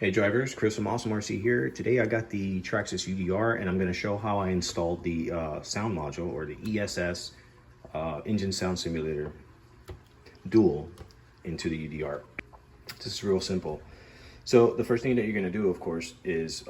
Hey drivers, Chris from Awesome RC here. Today I got the Traxxas UDR and I'm going to show how I installed the sound module, or the ESS engine sound simulator dual, into the UDR. This is real simple. So the first thing that you're going to do, of course, is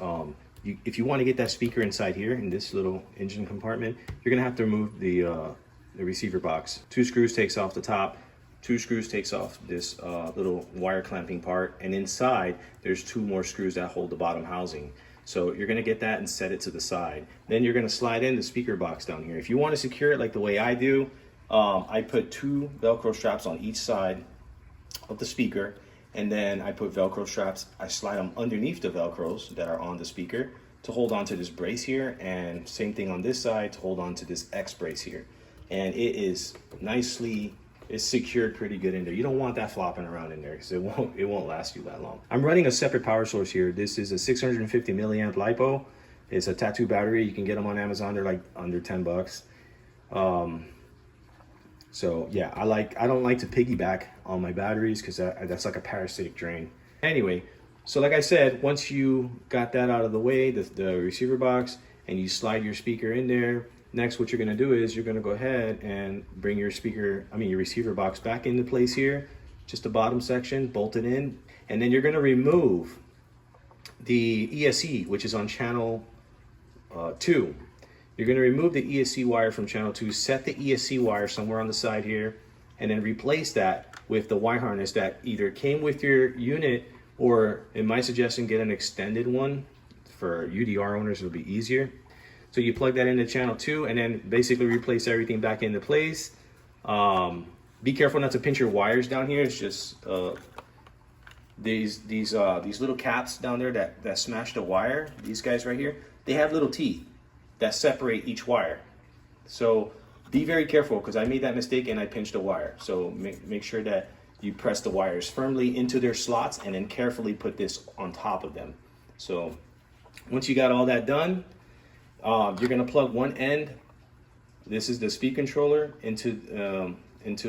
if you want to get that speaker inside here in this little engine compartment, you're going to have to remove the receiver box. 2 screws takes off the top. 2 screws takes off this little wire clamping part, and inside there's 2 more screws that hold the bottom housing. So you're going to get that and set it to the side. Then you're going to slide in the speaker box down here. If you want to secure it like the way I do, I put 2 Velcro straps on each side of the speaker, and then I put Velcro straps, I slide them underneath the Velcros that are on the speaker to hold on to this brace here, and same thing on this side to hold on to this X brace here. And it is nicely, it's secured pretty good in there. You don't want that flopping around in there because it won't last you that long. I'm running a separate power source here. This is a 650 milliamp lipo. It's a Tatu battery. You can get them on Amazon. They're like under 10 bucks. So yeah, I don't like to piggyback on my batteries because that's like a parasitic drain. Anyway, so like I said, once you got that out of the way, the receiver box, and you slide your speaker in there, next, what you're going to do is you're going to go ahead and bring your your receiver box back into place here, just the bottom section, bolt it in, and then you're going to remove the ESC, which is on channel 2. You're going to remove the ESC wire from channel 2, set the ESC wire somewhere on the side here, and then replace that with the wire harness that either came with your unit, or in my suggestion, get an extended one. For UDR owners, it'll be easier. So you plug that into channel 2 and then basically replace everything back into place. Be careful not to pinch your wires down here. It's just these little caps down there that smash the wire. These guys right here, they have little teeth that separate each wire. So be very careful, because I made that mistake and I pinched a wire. So make sure that you press the wires firmly into their slots and then carefully put this on top of them. So once you got all that done, you're going to plug one end, this is the speed controller, into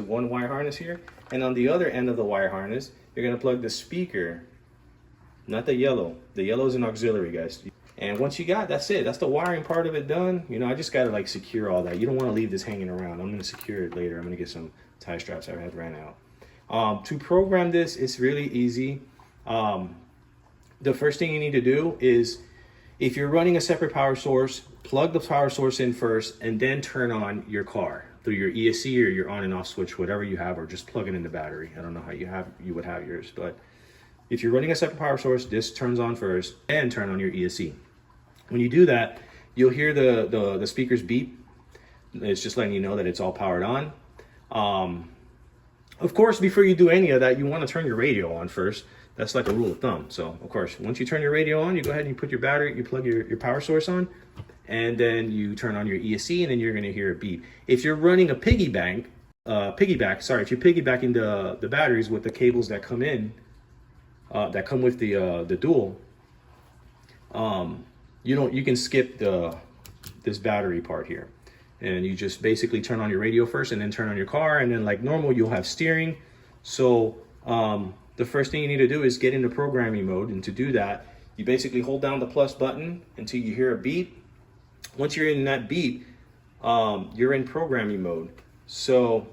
one wire harness here, and on the other end of the wire harness you're going to plug the speaker, not the yellow. The yellow is an auxiliary, guys. And once you got, that's it. That's the wiring part of it done. You know, I just got to like secure all that. You don't want to leave this hanging around. I'm going to secure it later. I'm going to get some tie straps I had ran out. To program this, it's really easy. The first thing you need to do is, if you're running a separate power source, plug the power source in first and then turn on your car through your ESC or your on and off switch, whatever you have, or just plug it in the battery. I don't know how you would have yours, but if you're running a separate power source, this turns on first and turn on your ESC. When you do that, you'll hear the speakers beep. It's just letting you know that it's all powered on. Of course, before you do any of that, you want to turn your radio on first. That's like a rule of thumb. So of course, once you turn your radio on, you go ahead and you put your battery, you plug your power source on, and then you turn on your ESC, and then you're going to hear a beep. If you're running a if you're piggybacking the batteries with the cables that come in, that come with the dual, you can skip this battery part here, and you just basically turn on your radio first, and then turn on your car, and then like normal, you'll have steering. So the first thing you need to do is get into programming mode, and to do that, you basically hold down the plus button until you hear a beep. Once you're in that beep, you're in programming mode. So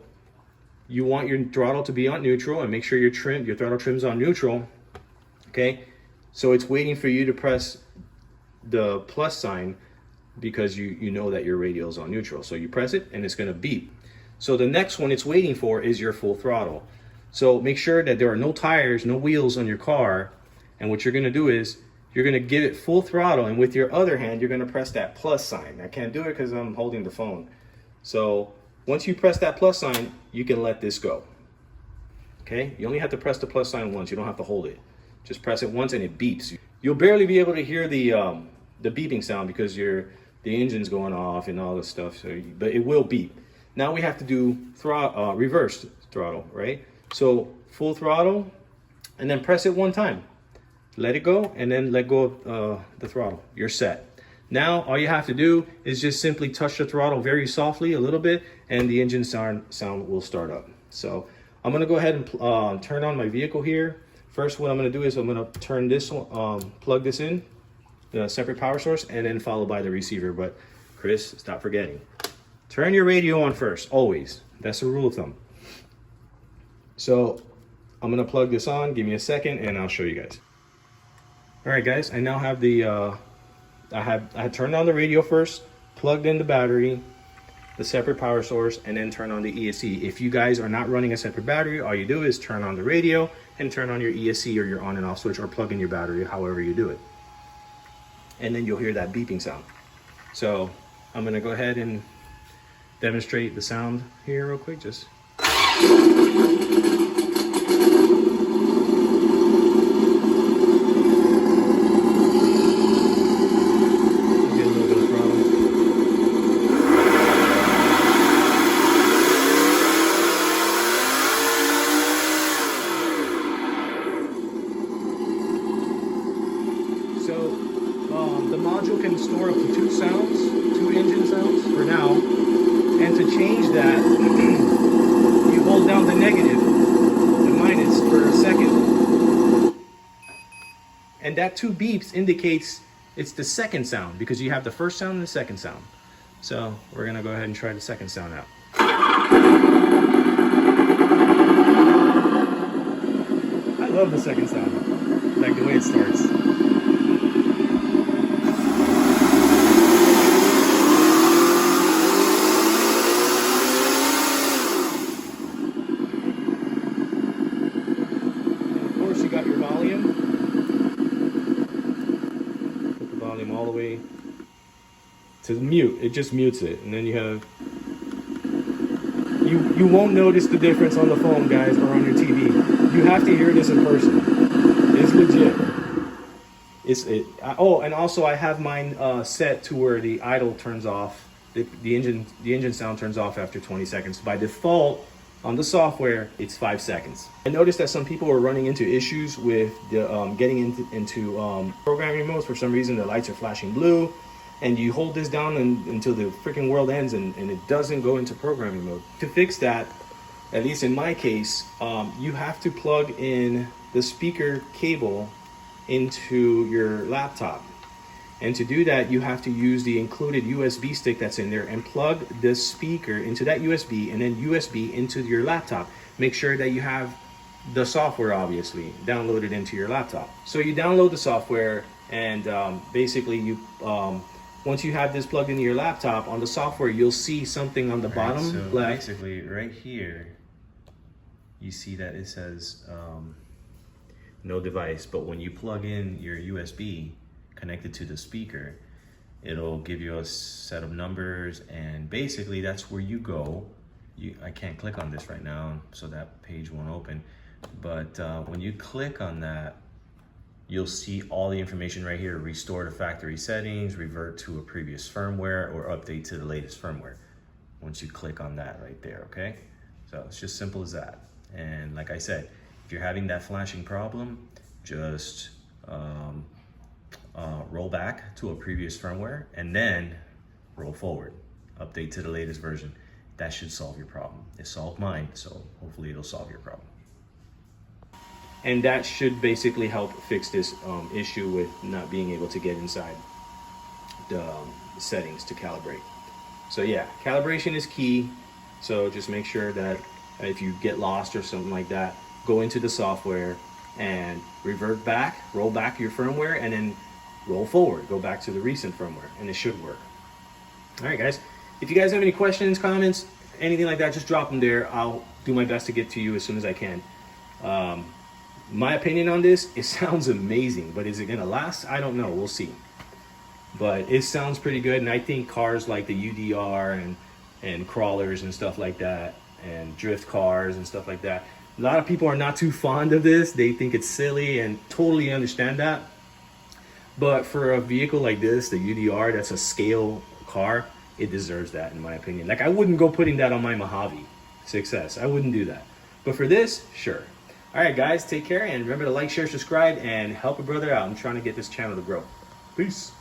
you want your throttle to be on neutral, and make sure your throttle trim's on neutral. Okay, so it's waiting for you to press the plus sign, because you know that your radio is on neutral. So you press it and it's going to beep. So the next one it's waiting for is your full throttle. So make sure that there are no tires, no wheels on your car. And what you're going to do is you're going to give it full throttle, and with your other hand, you're going to press that plus sign. I can't do it because I'm holding the phone. So once you press that plus sign, you can let this go. Okay, you only have to press the plus sign once. You don't have to hold it. Just press it once and it beeps. You'll barely be able to hear the beeping sound because the engine's going off and all this stuff. So, but it will beep. Now we have to do reverse throttle, right? So full throttle, and then press it one time. Let it go, and then let go of the throttle. You're set. Now all you have to do is just simply touch the throttle very softly a little bit, and the engine sound will start up. So I'm gonna go ahead and turn on my vehicle here. First, what I'm gonna do is I'm gonna turn this one, plug this in, the separate power source, and then followed by the receiver. But Chris, stop forgetting. Turn your radio on first, always. That's the rule of thumb. So I'm gonna plug this on, give me a second, and I'll show you guys. All right, guys, I now have the, I had turned on the radio first, plugged in the battery, the separate power source, and then turn on the ESC. If you guys are not running a separate battery, all you do is turn on the radio and turn on your ESC or your on and off switch, or plug in your battery, however you do it. And then you'll hear that beeping sound. So I'm gonna go ahead and demonstrate the sound here real quick. Just the module can store up to 2 sounds, 2 engine sounds for now. And to change that, you hold down the negative, the minus for a second. And that 2 beeps indicates it's the second sound, because you have the first sound and the second sound. So we're gonna go ahead and try the second sound out. I love the second sound, like the way it starts. You got your volume. Put the volume all the way to mute. It just mutes it, and then you have you won't notice the difference on the phone, guys, or on your TV. You have to hear this in person. It's legit. Oh, and also I have mine set to where the idle turns off. The engine sound turns off after 20 seconds. By default, on the software, it's 5 seconds. I noticed that some people are running into issues with the, getting into programming modes. For some reason, the lights are flashing blue, and you hold this down until the freaking world ends, and it doesn't go into programming mode. To fix that, at least in my case, you have to plug in the speaker cable into your laptop. And to do that, you have to use the included USB stick that's in there and plug the speaker into that USB, and then USB into your laptop. Make sure that you have the software, obviously, downloaded into your laptop. So you download the software, and basically you, once you have this plugged into your laptop, on the software, you'll see something on the bottom so left. Basically, right here, you see that it says no device, but when you plug in your USB, connected to the speaker, it'll give you a set of numbers, and basically that's where you go. I can't click on this right now, so that page won't open, but when you click on that, you'll see all the information right here: restore to factory settings, revert to a previous firmware, or update to the latest firmware. Once you click on that right there, okay? So it's just simple as that. And like I said, if you're having that flashing problem, just roll back to a previous firmware, and then roll forward, update to the latest version. That should solve your problem. It solved mine, so hopefully it'll solve your problem. And that should basically help fix this issue with not being able to get inside the settings to calibrate. So yeah, calibration is key. So just make sure that if you get lost or something like that, go into the software and revert back, roll back your firmware, and then roll forward, go back to the recent firmware, and it should work. All right, guys, if you guys have any questions, comments, anything like that, just drop them there. I'll do my best to get to you as soon as I can. My opinion on this, it sounds amazing, but is it gonna last? I don't know, we'll see. But it sounds pretty good, and I think cars like the UDR and crawlers and stuff like that, and drift cars and stuff like that, a lot of people are not too fond of this. They think it's silly, and totally understand that. But for a vehicle like this, the UDR, that's a scale car, it deserves that, in my opinion. Like, I wouldn't go putting that on my Mojave 6S. I wouldn't do that. But for this, sure. All right, guys, take care, and remember to like, share, subscribe, and help a brother out. I'm trying to get this channel to grow. Peace.